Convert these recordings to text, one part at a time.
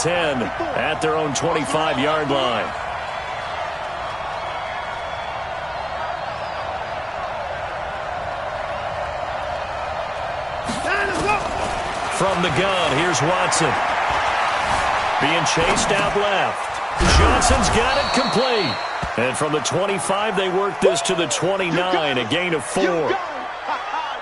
10 at their own 25-yard line. From the gun, here's Watson. Being chased out left. Johnson's got it complete. And from the 25, they work this to the 29, a gain of 4.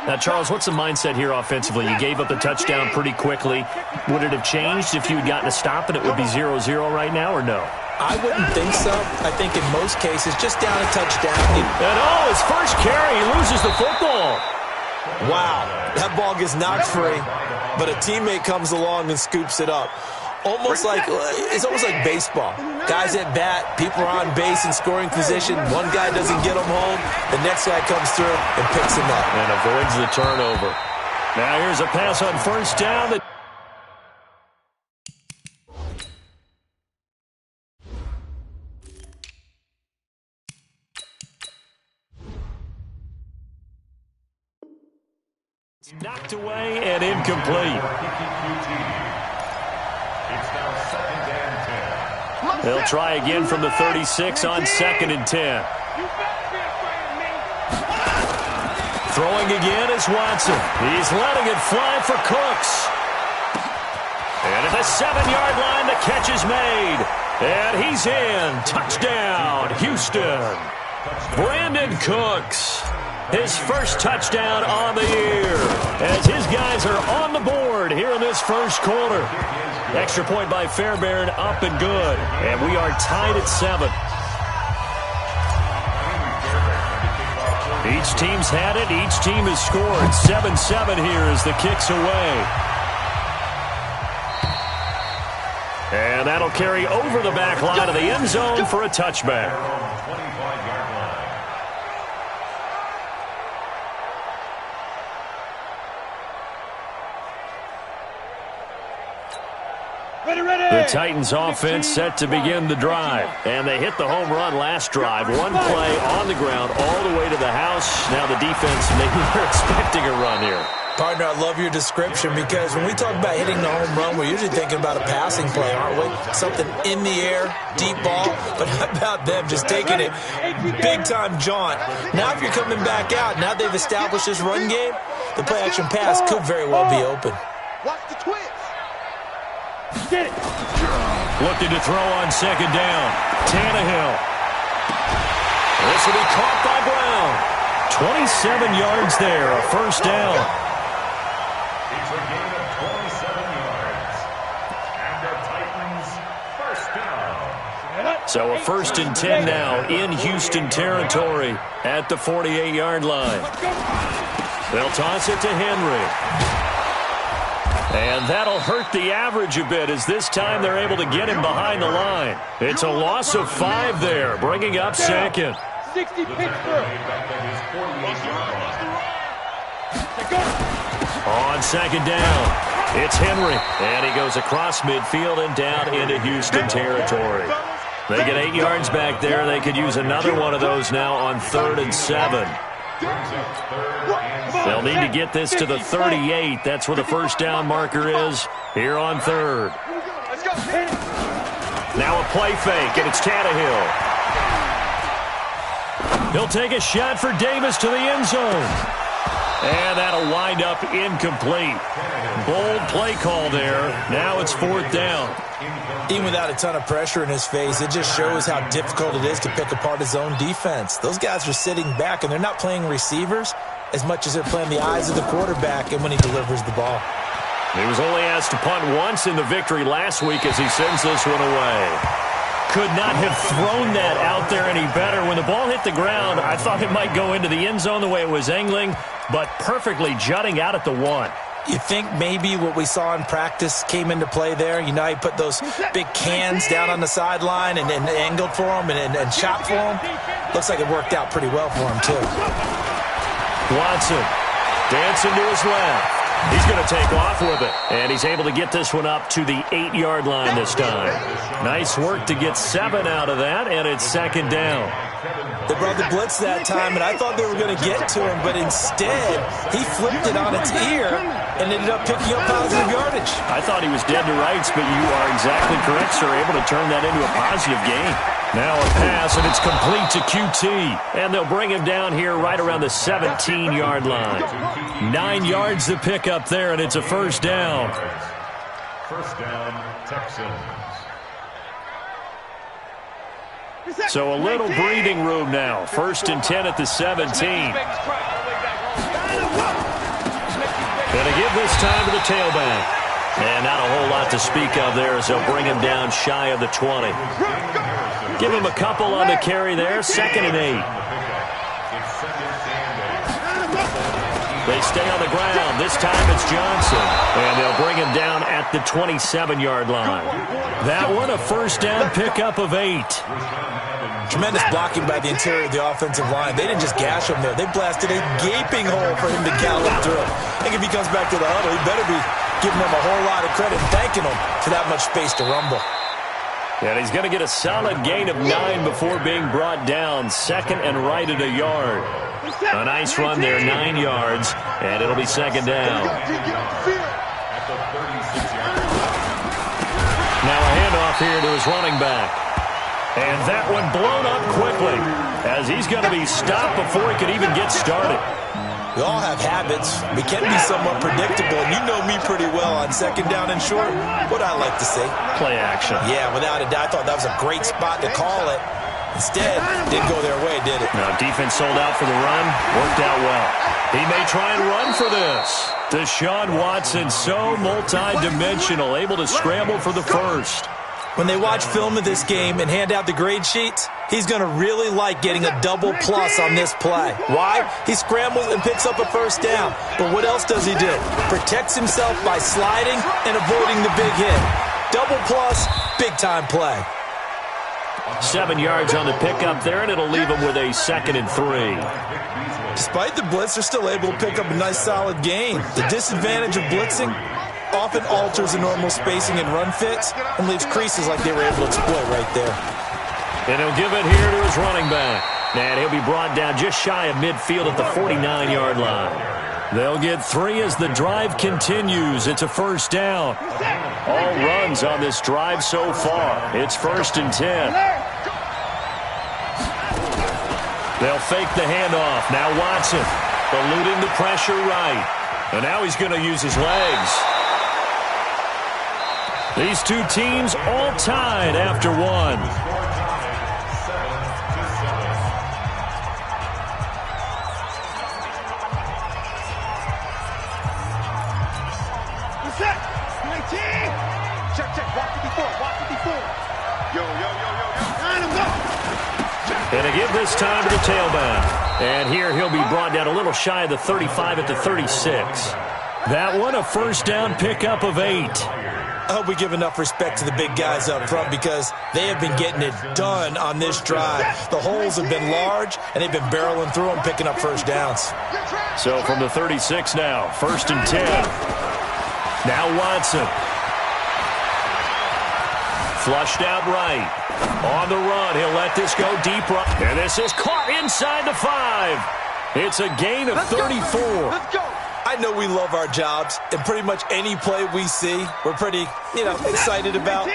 Now, Charles, what's the mindset here offensively? You gave up the touchdown pretty quickly. Would it have changed if you had gotten a stop and it would be 0-0 right now, or no? I wouldn't think so. I think in most cases, just down a touchdown. And his first carry, he loses the football. Wow, that ball gets knocked free, but a teammate comes along and scoops it up. It's almost like baseball. Guys at bat, people are on base in scoring position. One guy doesn't get them home. The next guy comes through and picks him up. And avoids the turnover. Now here's a pass on first down. Knocked away and incomplete. They'll try again from the 36 on 2nd and 10. Throwing again is Watson. He's letting it fly for Cooks. And at the 7-yard line, the catch is made. And he's in. Touchdown, Houston. Brandon Cooks. His first touchdown on the year as his guys are on the board here in this first quarter. Extra point by Fairbairn, up and good. And we are tied at 7. Each team's had it. Each team has scored. 7-7 here as the kick's away. And that'll carry over the back line of the end zone for a touchback. The Titans offense set to begin the drive. And they hit the home run last drive. One play on the ground all the way to the house. Now the defense, maybe they're expecting a run here. Partner, I love your description because when we talk about hitting the home run, we're usually thinking about a passing play, aren't we? Something in the air, deep ball. But how about them just taking it big-time jaunt? Now if you're coming back out, now they've established this run game, the play-action pass could very well be open. Watch the twist. Get it. Looking to throw on 2nd down. Tannehill. This will be caught by Brown. 27 yards there, a first down. It's a gain of 27 yards. And the Titans first down. So a 1st and 10 now in Houston territory at the 48-yard line. They'll toss it to Henry. And that'll hurt the average a bit as this time they're able to get him behind the line. It's a loss of 5 there, bringing up 2nd. 60 Pittsburgh. On 2nd down, it's Henry. And he goes across midfield and down into Houston territory. They get 8 yards back there. They could use another one of those now on 3rd and 7. They'll need to get this to the 38. That's where the first down marker is here on 3rd. Now a play fake, and it's Tannehill. He'll take a shot for Davis to the end zone. And that'll wind up incomplete. Bold play call there. Now it's 4th down. Even without a ton of pressure in his face, it just shows how difficult it is to pick apart his own defense. Those guys are sitting back, and they're not playing receivers as much as they're playing the eyes of the quarterback and when he delivers the ball. He was only asked to punt once in the victory last week as he sends this one away. Could not have thrown that out there any better. When the ball hit the ground, I thought it might go into the end zone the way it was angling, but perfectly jutting out at the 1. You think maybe what we saw in practice came into play there? You know, he put those big cans down on the sideline and angled for him and chopped for him. Looks like it worked out pretty well for him, too. Watson dancing to his left. He's going to take off with it. And he's able to get this one up to the 8-yard line this time. Nice work to get 7 out of that, and it's 2nd down. They brought the blitz that time, and I thought they were going to get to him, but instead, he flipped it on its ear and ended up picking up positive yardage. I thought he was dead to rights, but you are exactly correct, sir. Able to turn that into a positive gain. Now a pass, and it's complete to QT. And they'll bring him down here right around the 17-yard line. 9 yards to pick up there, and it's a first down. First down, Texans. So a little breathing room now. 1st and 10 at the 17. Going to give this time to the tailback. And not a whole lot to speak of there as they'll bring him down shy of the 20. Give him a couple on the carry there. 2nd and 8. They stay on the ground. This time it's Johnson. And they'll bring him down at the 27-yard line. That one a first down pickup of 8. Tremendous blocking by the interior of the offensive line. They didn't just gash him there. They blasted a gaping hole for him to gallop through. I think if he comes back to the huddle, he better be giving them a whole lot of credit and thanking them for that much space to rumble. And he's going to get a solid gain of 9 before being brought down. 2nd and right at a yard. A nice run there, 9 yards, and it'll be 2nd down. Now a handoff here to his running back. And that one blown up quickly as he's going to be stopped before he could even get started. We all have habits. We can be somewhat predictable, and you know me pretty well on 2nd down and short. What I like to say? Play action. Yeah, without a doubt. I thought that was a great spot to call it. Instead, didn't go their way, did it? Now, defense sold out for the run. Worked out well. He may try and run for this. Deshaun Watson, so multi-dimensional, able to scramble for the first. When they watch film of this game and hand out the grade sheets, he's going to really like getting a double plus on this play. Why? He scrambles and picks up a first down. But what else does he do? Protects himself by sliding and avoiding the big hit. Double plus, big-time play. 7 yards on the pickup there, and it'll leave him with a 2nd and 3. Despite the blitz, they're still able to pick up a nice, solid gain. The disadvantage of blitzing often alters the normal spacing and run fits and leaves creases like they were able to exploit right there. And he'll give it here to his running back. And he'll be brought down just shy of midfield at the 49-yard line. They'll get 3 as the drive continues. It's a first down. All runs on this drive so far. It's 1st and 10. They'll fake the handoff. Now Watson eluding the pressure right. And now he's going to use his legs. These two teams all tied after one. Set. 19. Check. Watch it before. Yo. Line him up. And to give this time to the tailback. And here he'll be brought down a little shy of the 35 at the 36. That one a first down pickup of 8. I hope we give enough respect to the big guys up front because they have been getting it done on this drive. The holes have been large, and they've been barreling through them, picking up first downs. So from the 36 now, 1st and 10. Now Watson. Flushed out right. On the run, he'll let this go deep right. And this is caught inside the 5. It's a gain of 34. Let's go. I know we love our jobs, and pretty much any play we see, we're pretty, excited about.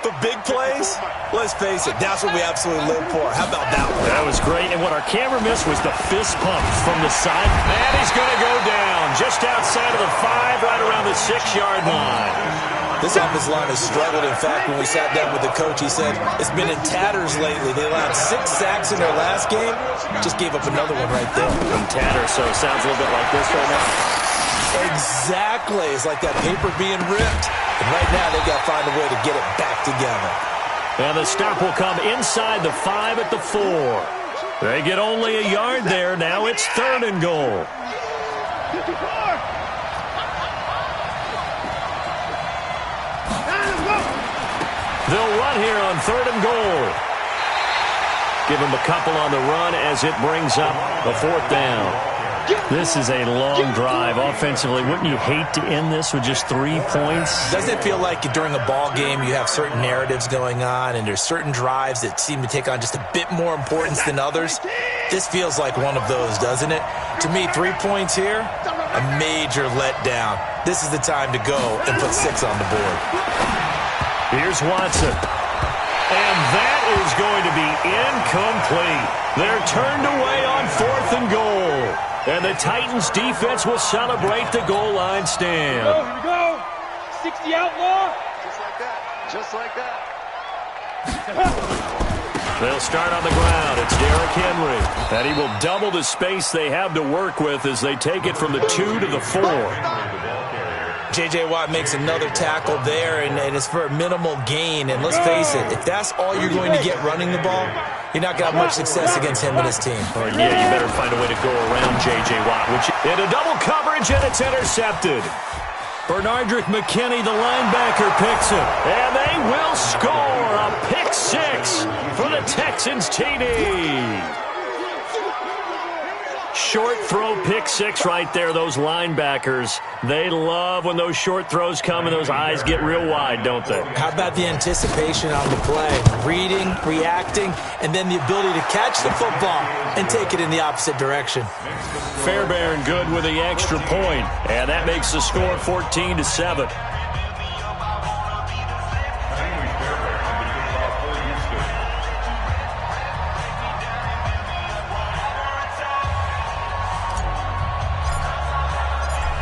But big plays, let's face it, that's what we absolutely live for. How about that one? That was great, and what our camera missed was the fist pump from the side. And he's going to go down just outside of the 5, right around the 6-yard line. This offensive line has struggled. In fact, when we sat down with the coach, he said it's been in tatters lately. They allowed 6 sacks in their last game. Just gave up another one right there. In tatters, so it sounds a little bit like this right now. Exactly. It's like that paper being ripped. And right now, they got to find a way to get it back together. And the stop will come inside the 5 at the 4. They get only a yard there. Now it's 3rd and goal. They'll run here on 3rd and goal. Give them a couple on the run as it brings up a 4th down. This is a long drive offensively. Wouldn't you hate to end this with just 3 points? Doesn't it feel like during a ball game you have certain narratives going on and there's certain drives that seem to take on just a bit more importance than others? This feels like one of those, doesn't it? To me, 3 points here, a major letdown. This is the time to go and put 6 on the board. Here's Watson. And that is going to be incomplete. They're turned away on 4th and goal. And the Titans defense will celebrate the goal line stand. Here we go. 60 outlaw. Just like that. Just like that. They'll start on the ground. It's Derrick Henry. And he will double the space they have to work with as they take it from the 2 to the 4. J.J. Watt makes another tackle there, and it's for a minimal gain. And let's face it, if that's all you're going to get running the ball, you're not going to have much success against him and his team. Oh, yeah, you better find a way to go around J.J. Watt. Into double coverage, and it's intercepted. Bernardrick McKinney, the linebacker, picks it. And they will score a pick 6 for the Texans TD. Short throw, pick 6 right there. Those linebackers, they love when those short throws come and those eyes get real wide, don't they? How about the anticipation on the play? Reading, reacting, and then the ability to catch the football and take it in the opposite direction. Fairbairn good with the extra point, and that makes the score 14-7.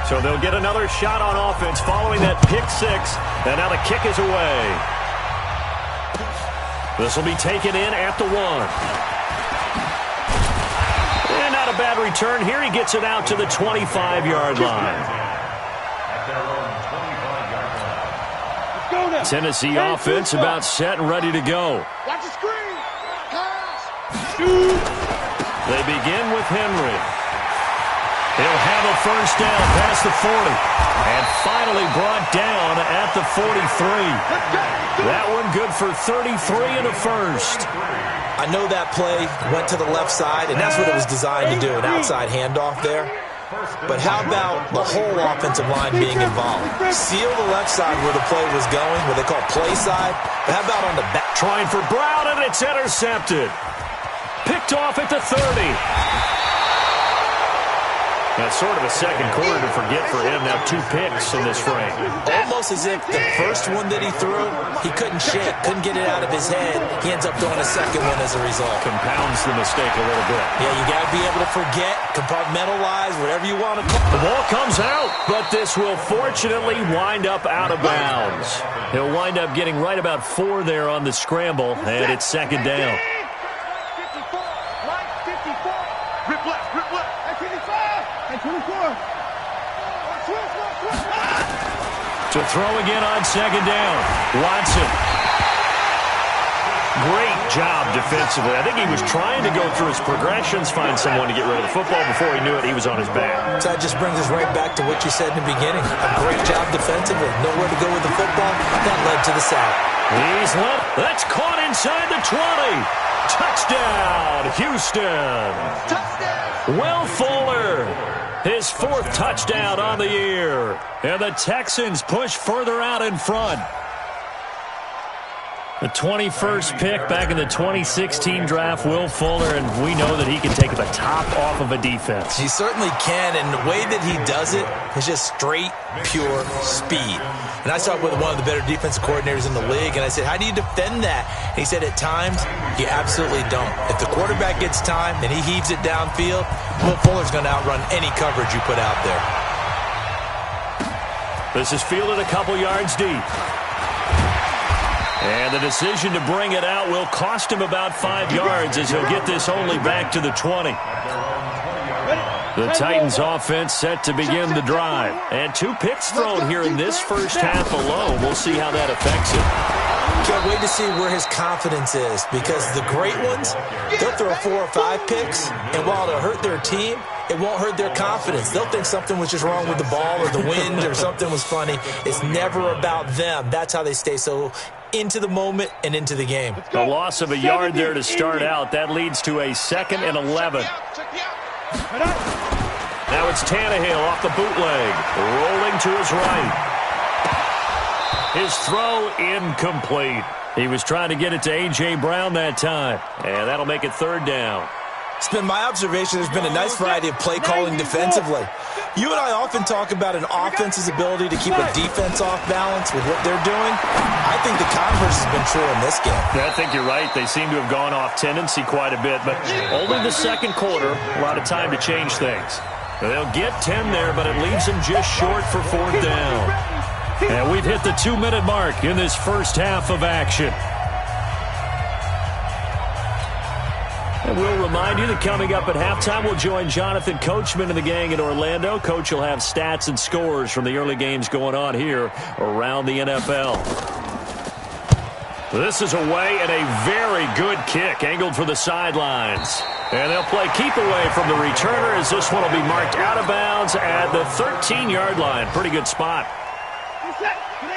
So they'll get another shot on offense following that pick 6, and now the kick is away. This will be taken in at the 1. And not a bad return here. He gets it out to the 25-yard line. Tennessee offense about set and ready to go. Watch the screen. Pass. They begin with Henry. He'll have a first down past the 40. And finally brought down at the 43. That one good for 33 and a first. I know that play went to the left side, and that's what it was designed to do, an outside handoff there. But how about the whole offensive line being involved? Seal the left side where the play was going, what they call play side. But how about on the back? Trying for Brown, and it's intercepted. Picked off at the 30. That's sort of a second quarter to forget for him. Now 2 picks in this frame. Almost as if the first one that he threw, he couldn't shake, couldn't get it out of his head. He ends up throwing a second one as a result. Compounds the mistake a little bit. Yeah, you got to be able to forget, compartmentalize, whatever you want to call it. The ball comes out, but this will fortunately wind up out of bounds. He'll wind up getting right about 4 there on the scramble, and it's second down. 54. Right, 54. Rip left, rip left. At 25. At 24. To throw again on second down. Watson. Great job defensively. I think he was trying to go through his progressions, find someone to get rid of the football. Before he knew it, he was on his back. So that just brings us right back to what you said in the beginning. A great job defensively. Nowhere to go with the football. That led to the sack. He's left. That's caught inside the 20. Touchdown, Houston. Touchdown. Will Fuller. His 4th touchdown on the year. And the Texans push further out in front. The 21st pick back in the 2016 draft, Will Fuller, and we know that he can take the top off of a defense. He certainly can, and the way that he does it is just straight, pure speed. And I talked with one of the better defensive coordinators in the league, and I said, how do you defend that? And he said, at times, you absolutely don't. If the quarterback gets time and he heaves it downfield, Will Fuller's going to outrun any coverage you put out there. This is fielded a couple yards deep. And the decision to bring it out will cost him about 5 yards as he'll get this only back to the 20. The Titans offense set to begin the drive. And 2 picks thrown here in this first half alone. We'll see how that affects it. Can't wait to see where his confidence is, because the great ones, they'll throw 4 or 5 picks, and while it'll hurt their team, it won't hurt their confidence. They'll think something was just wrong with the ball or the wind or something was funny. It's never about them. That's how they stay so into the moment and into the game. A loss of a yard there to start out. That leads to a 2nd and 11. Now it's Tannehill off the bootleg, rolling to his right. His throw incomplete. He was trying to get it to A.J. Brown that time, and that'll make it third down. It's been my observation there's been a nice variety of play calling defensively. You and I often talk about an offense's ability to keep a defense off balance with what they're doing. I think the converse has been true in this game. I think you're right. They seem to have gone off tendency quite a bit, but only the second quarter, a lot of time to change things. They'll get 10 there, but it leaves them just short for fourth down. And we've hit the 2-minute mark in this first half of action. And we'll remind you that coming up at halftime, we'll join Jonathan Coachman and the gang in Orlando. Coach will have stats and scores from the early games going on here around the NFL. This is away and a very good kick, angled for the sidelines. And they'll play keep away from the returner as this one will be marked out of bounds at the 13-yard line. Pretty good spot.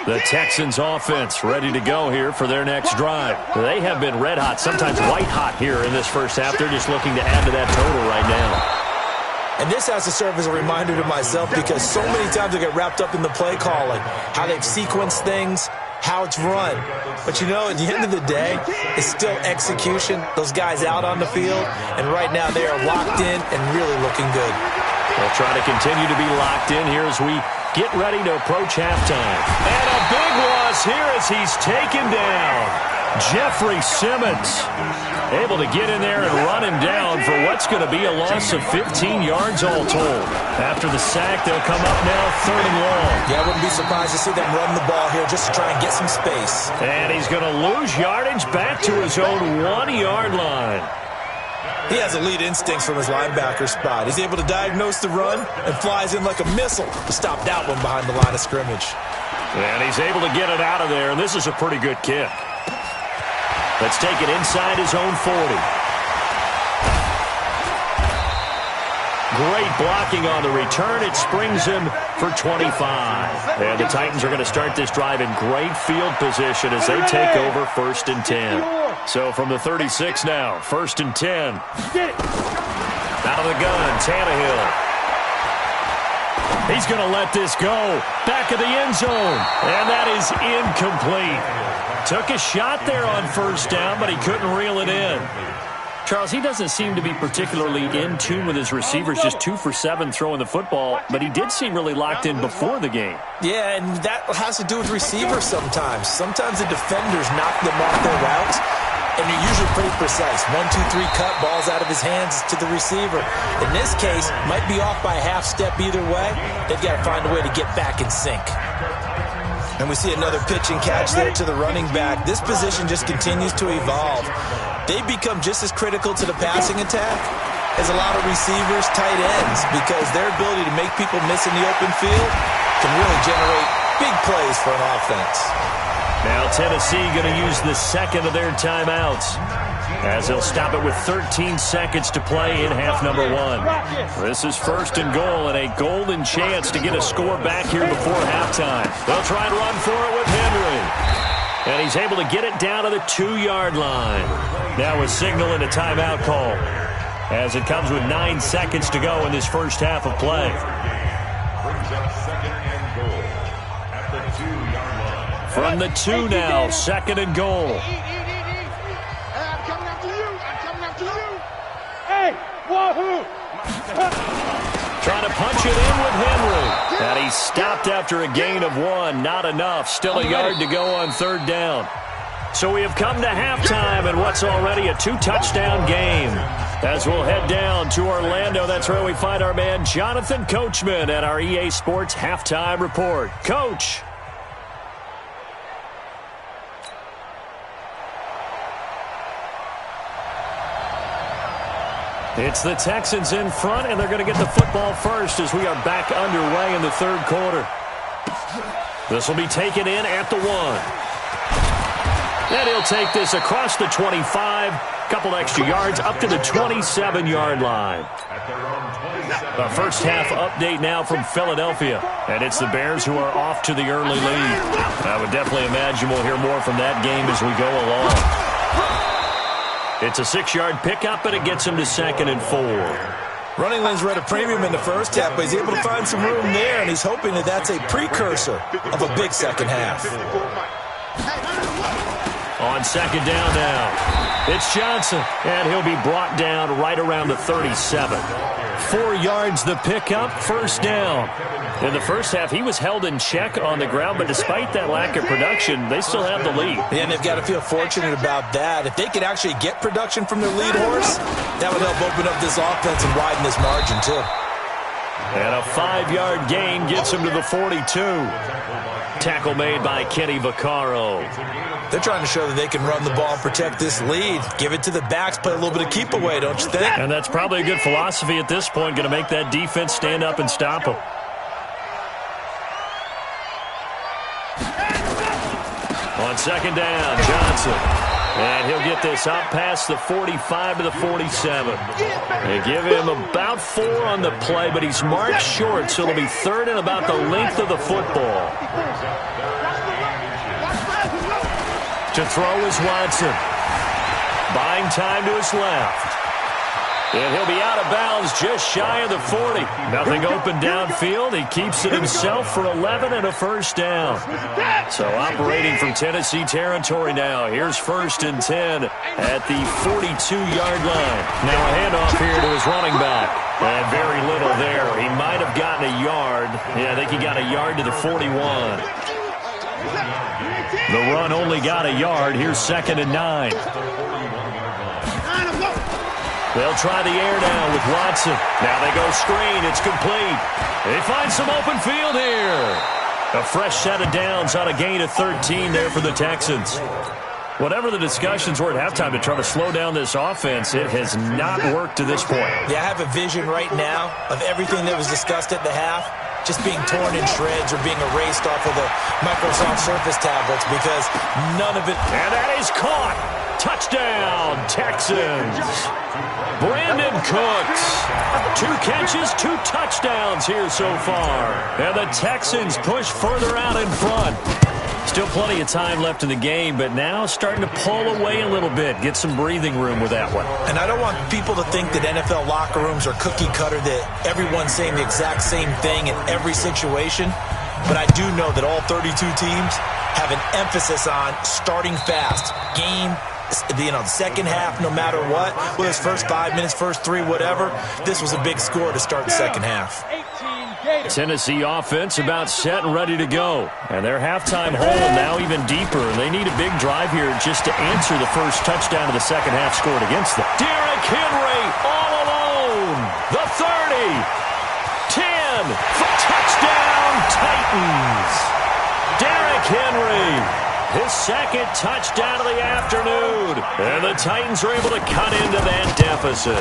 The Texans offense ready to go here for their next drive. They have been red hot, sometimes white hot here in this first half. They're just looking to add to that total right now. And this has to serve as a reminder to myself because so many times I get wrapped up in the play calling, how they've sequenced things, how it's run. But you know, at the end of the day, it's still execution. Those guys out on the field, and right now they are locked in and really looking good. They'll try to continue to be locked in here as we get ready to approach halftime. And a big loss here as he's taken down. Jeffrey Simmons able to get in there and run him down for what's going to be a loss of 15 yards all told. After the sack, they'll come up now third and long. Yeah, I wouldn't be surprised to see them run the ball here just to try and get some space. And he's going to lose yardage back to his own 1-yard line. He has elite instincts from his linebacker spot. He's able to diagnose the run and flies in like a missile to stop that one behind the line of scrimmage. And he's able to get it out of there, and this is a pretty good kick. Let's take it inside his own 40. Great blocking on the return. It springs him for 25. And the Titans are going to start this drive in great field position as they take over 1st and 10. So from the 36 now, 1st and 10. Out of the gun, Tannehill. He's going to let this go. Back of the end zone. And that is incomplete. Took a shot there on 1st down, but he couldn't reel it in. Charles, he doesn't seem to be particularly in tune with his receivers, just 2 for 7 throwing the football, but he did seem really locked in before the game. Yeah, and that has to do with receivers sometimes. Sometimes the defenders knock them off their routes, and they're usually pretty precise. 1, 2, 3 cut, balls out of his hands to the receiver. In this case, might be off by a half step either way. They've got to find a way to get back in sync. And we see another pitch and catch there to the running back. This position just continues to evolve. They become just as critical to the passing attack as a lot of receivers, tight ends, because their ability to make people miss in the open field can really generate big plays for an offense. Now Tennessee going to use the second of their timeouts as they'll stop it with 13 seconds to play in half number 1. This is 1st and goal and a golden chance to get a score back here before halftime. They'll try and run for it with Henry. And he's able to get it down to the 2-yard line. Now a signal and a timeout call as it comes with 9 seconds to go in this first half of play. Brings up 2nd and goal at the 2-yard line. From the 2 now, 2nd and goal. I'm coming after you. I'm coming after you. Hey, wahoo! Trying to punch it in with Henry. And he's stopped after a gain of 1. Not enough. Still a yard to go on 3rd down. So we have come to halftime in what's already a 2-touchdown game. As we'll head down to Orlando, that's where we find our man Jonathan Coachman at our EA Sports Halftime Report. Coach. It's the Texans in front, and they're going to get the football first as we are back underway in the 3rd quarter. This will be taken in at the 1. And he'll take this across the 25, couple extra yards, up to the 27-yard line. A first half update now from Philadelphia, and it's the Bears who are off to the early lead. I would definitely imagine we'll hear more from that game as we go along. It's a 6-yard pickup, and it gets him to 2nd and 4. Running lanes were at a premium in the first half, but he's able to find some room there, and he's hoping that that's a precursor of a big second half. On second down now, it's Johnson, and he'll be brought down right around the 37. 4 yards the pickup, first down. In the first half, he was held in check on the ground, but despite that lack of production, they still have the lead. And they've got to feel fortunate about that. If they could actually get production from their lead horse, that would help open up this offense and widen this margin, too. And a 5-yard gain gets him to the 42. Tackle made by Kenny Vaccaro. They're trying to show that they can run the ball and protect this lead. Give it to the backs, play a little bit of keep away, don't you think? And that's probably a good philosophy at this point, going to make that defense stand up and stop them. On second down, Johnson. And he'll get this up past the 45 to the 47. They give him about 4 on the play, but he's marked short, so it'll be third and about the length of the football. To throw is Watson. Buying time to his left. And he'll be out of bounds just shy of the 40. Nothing open downfield. He keeps it himself for 11 and a first down. So operating from Tennessee territory now. Here's first and 10 at the 42-yard line. Now a handoff here to his running back. And very little there. He might have gotten a yard. Yeah, I think he got a yard to the 41. The run only got a yard. Here's second and 9. They'll try the air now with Watson. Now they go screen. It's complete. They find some open field here. A fresh set of downs on a gain of 13 there for the Texans. Whatever the discussions were at halftime to try to slow down this offense, it has not worked to this point. Yeah, I have a vision right now of everything that was discussed at the half just being torn in shreds or being erased off of the Microsoft Surface tablets because none of it. And that is caught. Touchdown, Texans. Brandon Cooks. 2 catches, 2 touchdowns here so far. And the Texans push further out in front. Still plenty of time left in the game, but now starting to pull away a little bit. Get some breathing room with that one. And I don't want people to think that NFL locker rooms are cookie cutter, that everyone's saying the exact same thing in every situation. But I do know that all 32 teams have an emphasis on starting fast. Game, the second half, no matter what, whether it's first 5 minutes, first 3, whatever, this was a big score to start the second half. Tennessee offense about set and ready to go. And their halftime hole now even deeper. They need a big drive here just to answer the first touchdown of the second half scored against them. Derrick Henry all alone. The 30. 10. For touchdown, Titans. Derrick Henry. His second touchdown of the afternoon. And the Titans are able to cut into that deficit.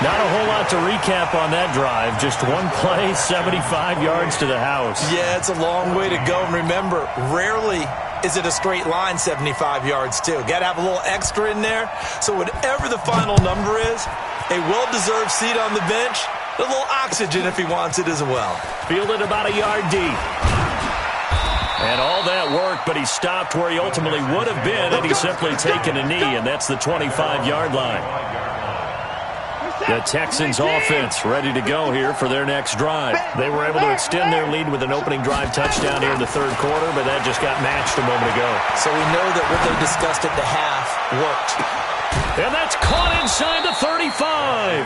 Not a whole lot to recap on that drive. Just one play, 75 yards to the house. Yeah, it's a long way to go. And remember, rarely is it a straight line 75 yards, too. Got to have a little extra in there. So whatever the final number is, a well-deserved seat on the bench, a little oxygen if he wants it as well. Fielded about a yard deep. And all that work, but he stopped where he ultimately would have been had he simply taken a knee, and that's the 25-yard line. The Texans offense ready to go here for their next drive. They were able to extend their lead with an opening drive touchdown here in the third quarter, but that just got matched a moment ago. So we know that what they discussed at the half worked. And that's caught inside the 35.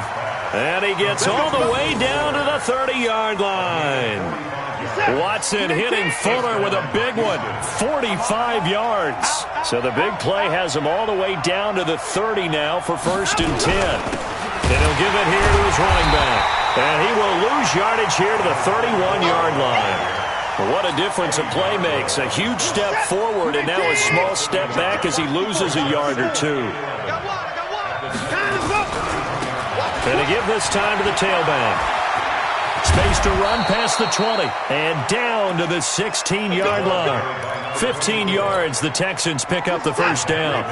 And he gets all the way down to the 30-yard line. Watson hitting Fuller with a big one, 45 yards. So the big play has him all the way down to the 30 now for first and 10. And he'll give it here to his running back. And he will lose yardage here to the 31-yard line. What a difference a play makes. A huge step forward and now a small step back as he loses a yard or two. And to give this time to the tailback. Space to run past the 20 and down to the 16-yard line. 15 yards, the Texans pick up the first down.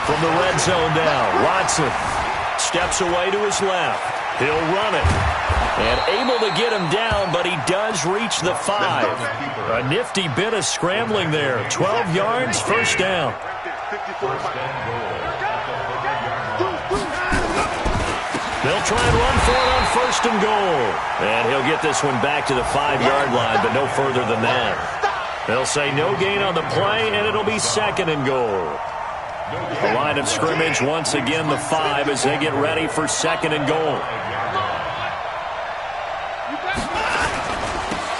From the red zone now, Watson steps away to his left. He'll run it. And able to get him down, but he does reach the 5. A nifty bit of scrambling there. 12 yards, first down. They'll try and run for it on first and goal. And he'll get this one back to the 5-yard line, but no further than that. They'll say no gain on the play, and it'll be second and goal. The line of scrimmage, once again, the 5 as they get ready for second and goal.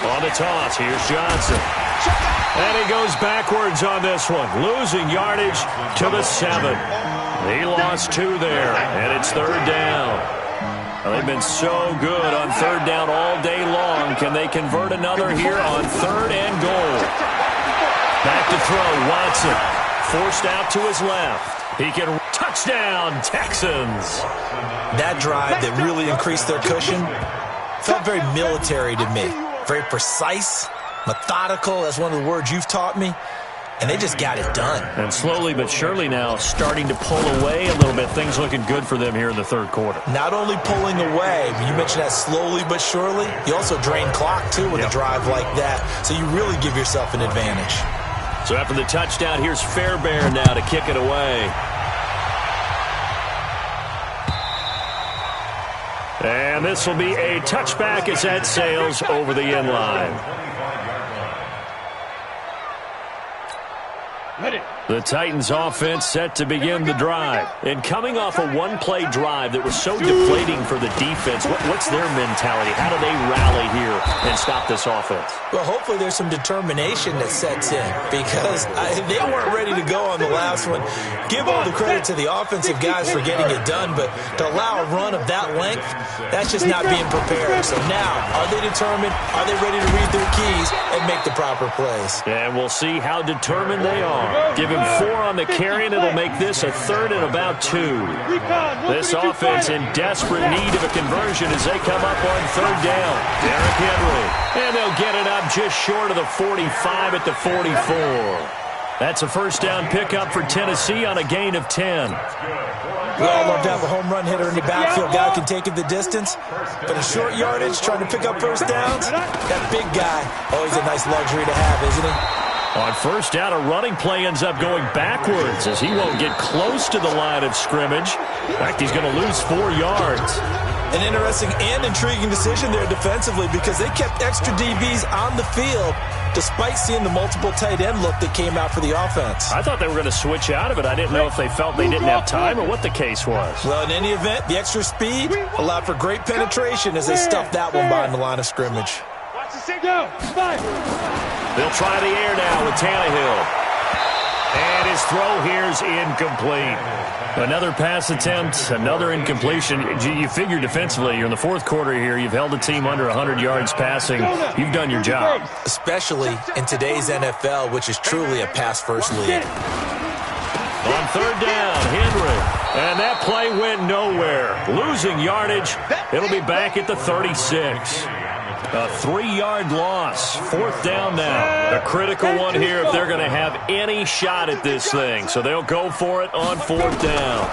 On the toss, here's Johnson. And he goes backwards on this one, losing yardage to the 7. He lost 2 there, and it's third down. Well, they've been so good on third down all day long. Can they convert another here on third and goal? Back to throw, Watson. Forced out to his left. He can touchdown, Texans. That drive that really increased their cushion felt very military to me. Very precise, methodical. That's one of the words you've taught me. And they just got it done. And slowly but surely now starting to pull away a little bit. Things looking good for them here in the third quarter. Not only pulling away, you mentioned that slowly but surely. You also drain clock, too, with a drive like that. So you really give yourself an advantage. So after the touchdown, here's Fairbairn now to kick it away. And this will be a touchback as that sails over the end line. The Titans offense set to begin the drive. And coming off a one-play drive that was so deflating for the defense, what's their mentality? How do they rally here and stop this offense? Well, hopefully there's some determination that sets in because they weren't ready to go on the last one. Give all the credit to the offensive guys for getting it done, but to allow a run of that length, that's just not being prepared. So now, are they determined? Are they ready to read their keys and make the proper plays? And we'll see how determined they are. Give him 4 on the carry, and it'll make this a third and about 2. This offense in desperate need of a conversion as they come up on third down. Derrick Henry. And they'll get it up just short of the 45 at the 44. That's a first down pickup for Tennessee on a gain of 10. We all love to have a home run hitter in the backfield. Guy can take it the distance. But in short yardage, trying to pick up first downs, that big guy, always a nice luxury to have, isn't he? On first down, a running play ends up going backwards as he won't get close to the line of scrimmage. In fact, he's going to lose 4 yards. An interesting and intriguing decision there defensively because they kept extra DBs on the field despite seeing the multiple tight end look that came out for the offense. I thought they were going to switch out of it. I didn't know if they felt they didn't have time or what the case was. Well, in any event, the extra speed allowed for great penetration as they stuffed that one behind the line of scrimmage. Watch the signal. They'll try the air now with Tannehill. And his throw here's incomplete. Another pass attempt, another incompletion. You figure defensively, you're in the fourth quarter here. You've held a team under 100 yards passing. You've done your job. Especially in today's NFL, which is truly a pass-first league. On third down, Henry. And that play went nowhere. Losing yardage. It'll be back at the 36. A 3-yard loss. Fourth down now. A critical one here if they're going to have any shot at this thing. So they'll go for it on fourth down.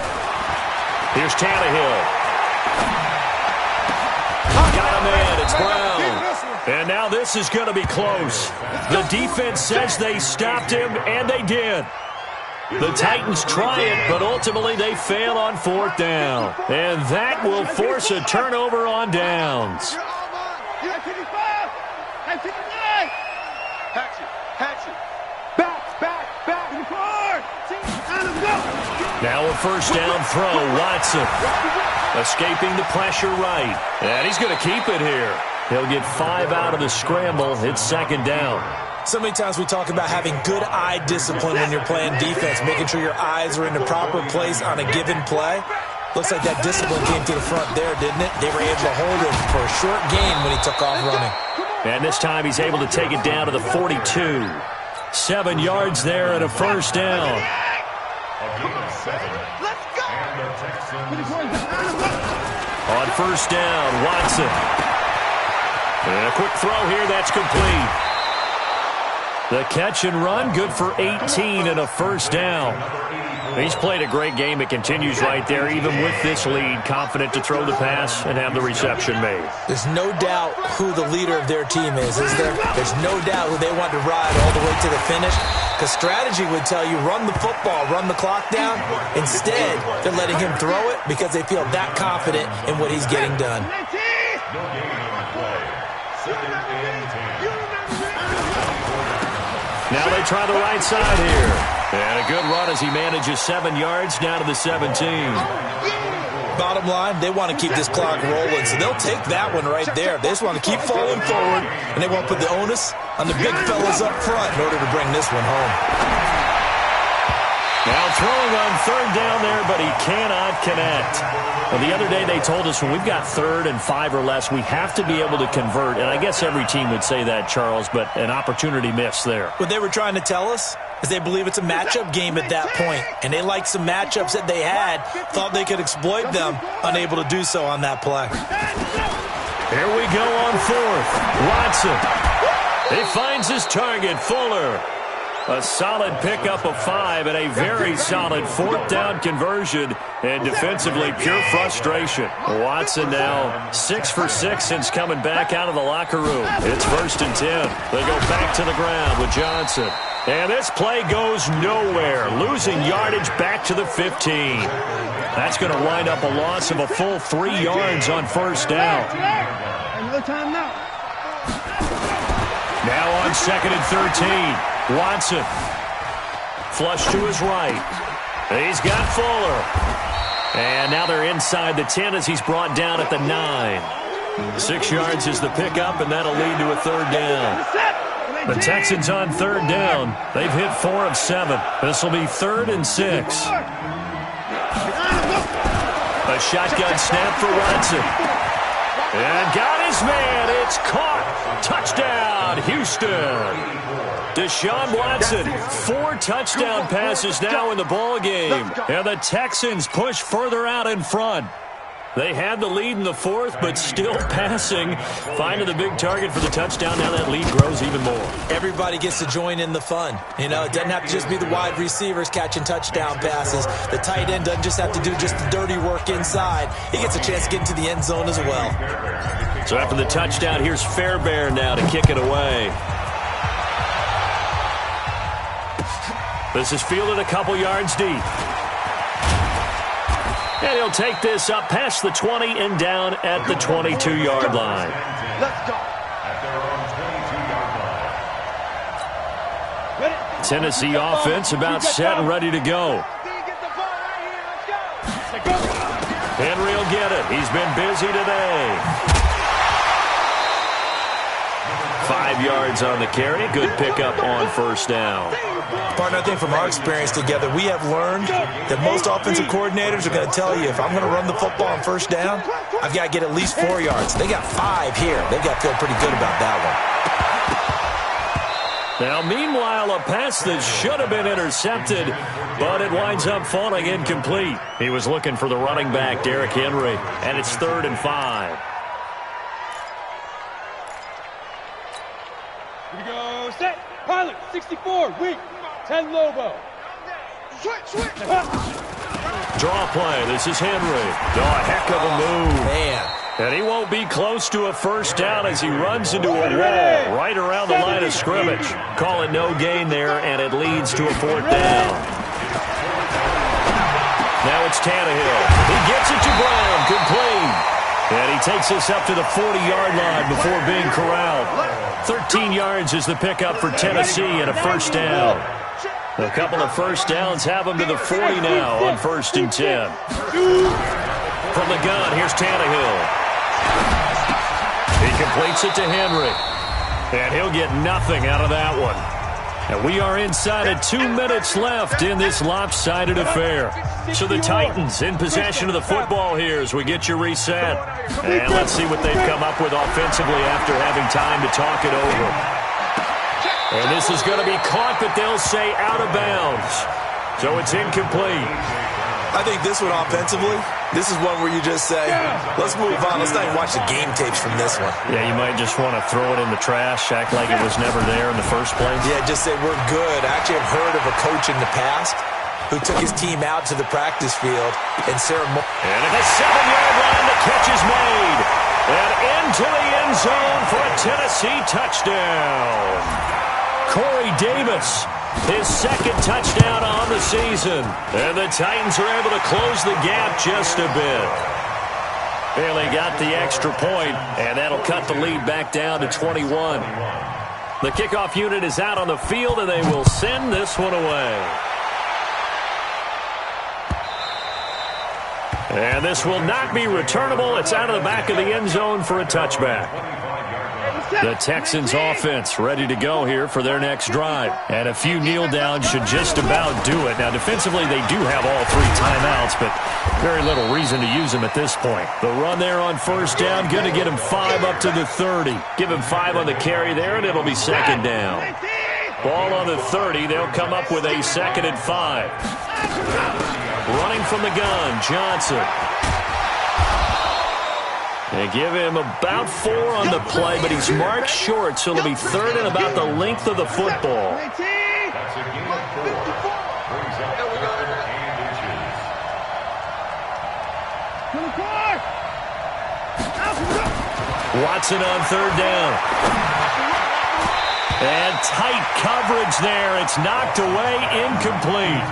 Here's Tannehill. Got him in. It's Brown. And now this is going to be close. The defense says they stopped him, and they did. The Titans try it, but ultimately they fail on fourth down. And that will force a turnover on downs. Now a first down throw, Watson. Escaping the pressure right. And he's going to keep it here. He'll get 5 out of the scramble. It's second down. So many times we talk about having good eye discipline when you're playing defense, making sure your eyes are in the proper place on a given play. Looks like that discipline came to the front there, didn't it? They were able to hold him for a short gain when he took off running. And this time he's able to take it down to the 42. 7 yards there and a first down. Let's go! On first down, Watson. And a quick throw here, that's complete. The catch and run, good for 18 and a first down. He's played a great game. It continues right there, even with this lead, confident to throw the pass and have the reception made. There's no doubt who the leader of their team is there? There's no doubt who they want to ride all the way to the finish. Because strategy would tell you, run the football, run the clock down. Instead, they're letting him throw it because they feel that confident in what he's getting done. Now they try the right side here. And a good run as he manages 7 yards down to the 17. Bottom line, they want to keep this clock rolling, so they'll take that one right there. They just want to keep falling forward, and they won't put the onus on the big fellas up front in order to bring this one home. Now throwing on third down there, but he cannot connect. Well, the other day they told us when we've got 3rd and 5 or less, we have to be able to convert. And I guess every team would say that, Charles, but an opportunity missed there. What they were trying to tell us is they believe it's a matchup game at that point. And they liked some matchups that they had, thought they could exploit them, unable to do so on that play. Here we go on 4th. Watson. He finds his target, Fuller. A solid pickup of 5 and a very solid 4th down conversion. And defensively, pure frustration. Watson now 6 for 6 since coming back out of the locker room. It's 1st and 10. They go back to the ground with Johnson. And this play goes nowhere. Losing yardage back to the 15. That's going to wind up a loss of a full 3 yards on 1st down. Now on 2nd and 13. Watson. Flush to his right. He's got Fuller. And now they're inside the 10 as he's brought down at the 9. 6 yards is the pickup, and that'll lead to a 3rd down. The Texans on 3rd down. They've hit 4 of 7. This will be 3rd and 6. A shotgun snap for Watson. And got his man. It's caught. Touchdown, Houston. Deshaun Watson, 4 touchdown passes now in the ball game. And the Texans push further out in front. They had the lead in the 4th, but still passing. Finding the big target for the touchdown. Now that lead grows even more. Everybody gets to join in the fun. You know, it doesn't have to just be the wide receivers catching touchdown passes. The tight end doesn't just have to do just the dirty work inside. He gets a chance to get into the end zone as well. So after the touchdown, here's Fairbairn now to kick it away. This is fielded a couple yards deep. And he'll take this up past the 20 and down at the 22-yard line. Let's go. Tennessee offense about set and ready to go. Henry will get it. He's been busy today. 5 yards on the carry. Good pickup on 1st down. Partner, I think from our experience together, we have learned that most offensive coordinators are going to tell you, if I'm going to run the football on 1st down, I've got to get at least 4 yards. They got 5 here. They've got to feel pretty good about that one. Now, meanwhile, a pass that should have been intercepted, but it winds up falling incomplete. He was looking for the running back, Derrick Henry, and it's 3rd and 5. Here we go, set, pilot, 64, weak, 10 Lobo. Switch. Draw play, this is Henry. Oh, a heck of a move. Man. And he won't be close to a 1st down as he runs into a wall right around the line of scrimmage. Call it no gain there, and it leads to a 4th down. Now it's Tannehill. He gets it to Brown, complete. And he takes this up to the 40-yard line before being corralled. 13 yards is the pickup for Tennessee and a 1st down. A couple of 1st downs have him to the 40 now on 1st and 10. From the gun, here's Tannehill. He completes it to Henry. And he'll get nothing out of that one. And we are inside of 2 minutes left in this lopsided affair. So the Titans in possession of the football here as we get you reset. And let's see what they've come up with offensively after having time to talk it over. And this is going to be caught, but they'll say out of bounds. So it's incomplete. I think this one offensively, this is one where you just say, let's move on. Let's not even watch the game tapes from this one. Yeah, you might just want to throw it in the trash, act like it was never there in the first place. Yeah, just say we're good. I actually have heard of a coach in the past who took his team out to the practice field and ceremony. And at the 7-yard line, the catch is made. And into the end zone for a Tennessee touchdown. Corey Davis, his second touchdown on the season. And the Titans are able to close the gap just a bit. Bailey got the extra point, and that'll cut the lead back down to 21. The kickoff unit is out on the field, and they will send this one away. And this will not be returnable. It's out of the back of the end zone for a touchback. The Texans offense ready to go here for their next drive. And a few kneel downs should just about do it. Now, defensively, they do have all 3 timeouts, but very little reason to use them at this point. The run there on first down, going to get him 5 up to the 30. Give him 5 on the carry there, and it'll be second down. Ball on the 30. They'll come up with a 2nd and 5. Running from the gun, Johnson. They give him about 4 on the play, but he's marked short, so it'll be 3rd and about the length of the football. That's a gain of 4. Brings up 3rd inches. Watson on 3rd down. And tight coverage there. It's knocked away, incomplete.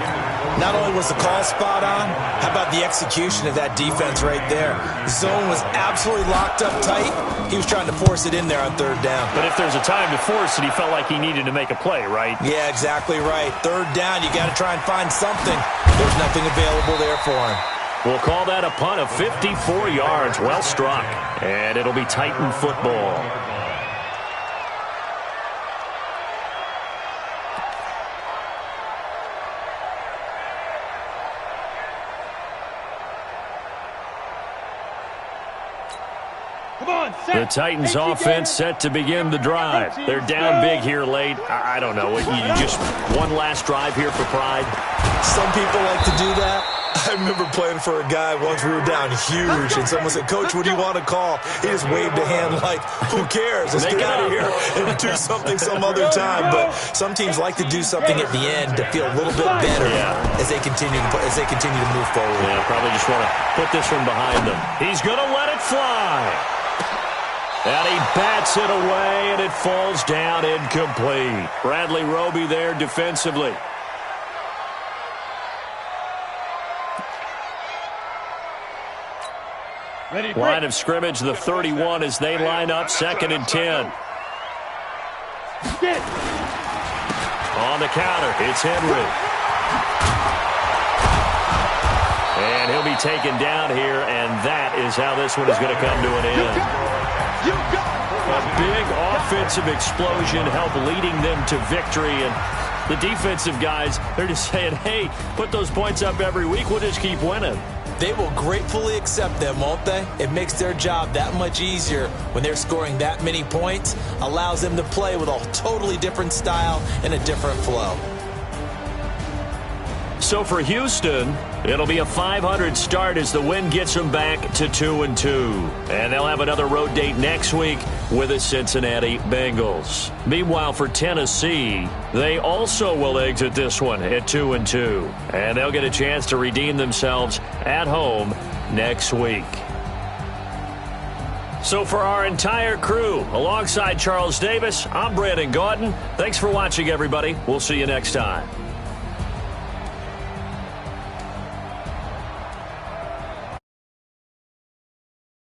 Not only was the call spot on, how about the execution of that defense right there? The zone was absolutely locked up tight. He was trying to force it in there on 3rd down. But if there's a time to force it, he felt like he needed to make a play, right? Yeah, exactly right. 3rd down, you got to try and find something. There's nothing available there for him. We'll call that a punt of 54 yards. Well struck. And it'll be Titan football. The Titans offense set to begin the drive. They're down big here late. I don't know. You just one last drive here for pride? Some people like to do that. I remember playing for a guy once. We were down huge, and someone said, "Coach, what do you want to call?" He just waved a hand like, "Who cares? Let's get out of here and do something some other time." But some teams like to do something at the end to feel a little bit better as they continue to move forward. Yeah, probably just want to put this one behind them. He's going to let it fly. And he bats it away, and it falls down incomplete. Bradley Roby there defensively. Line of scrimmage, the 31 as they line up, 2nd and 10. On the counter, it's Henry. And he'll be taken down here, and that is how this one is going to come to an end. A big offensive explosion helped leading them to victory, and the defensive guys, they're just saying, hey, put those points up every week, we'll just keep winning. They will gratefully accept them, won't they? It makes their job that much easier when they're scoring that many points, allows them to play with a totally different style and a different flow. So for Houston, it'll be a 500 start as the win gets them back to 2-2. And they'll have another road date next week with the Cincinnati Bengals. Meanwhile, for Tennessee, they also will exit this one at 2-2. And they'll get a chance to redeem themselves at home next week. So for our entire crew, alongside Charles Davis, I'm Brandon Gaudin. Thanks for watching, everybody. We'll see you next time.